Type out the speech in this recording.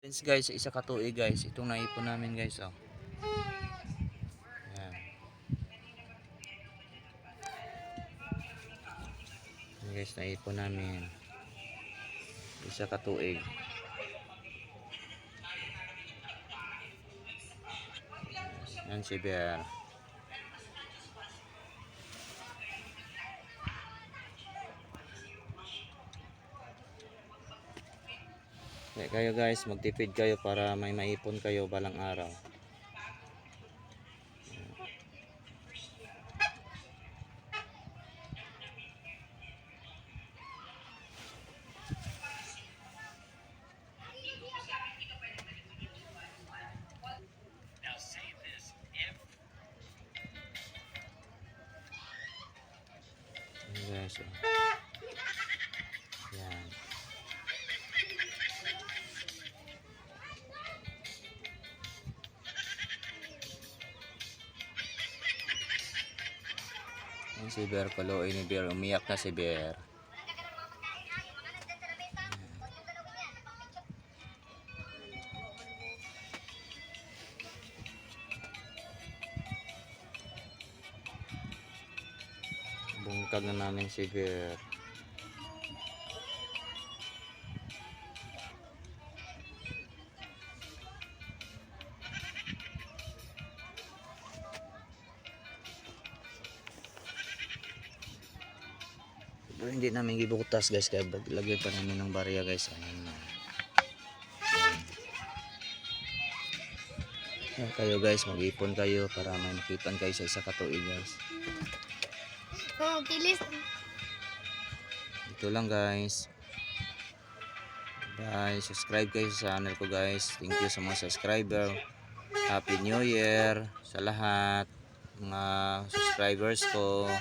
Since guys, isa katuig guys, itong naipon namin guys, oh. Ayan. Ayan guys, naipon namin. Isa katuig. Ayan si Bear. Kaya kayo guys, magtipid kayo para may maipon kayo balang araw. Ayan guys, oh. Ayan. Ayan si Bear, paluin ni Bear, umiyak na si Bear. Bungkag na namin si Bear. Pero hindi namin gibutas guys, kaya lagay pa namin ng barya guys. Ayan. Ayan kayo guys, mag-ipon kayo para may makitan kayo sa isa katuig guys. Oh, kilis. Ito lang guys. Bye. Subscribe kayo sa channel ko guys. Thank you sa mga subscriber. Happy New Year sa lahat mga subscribers ko.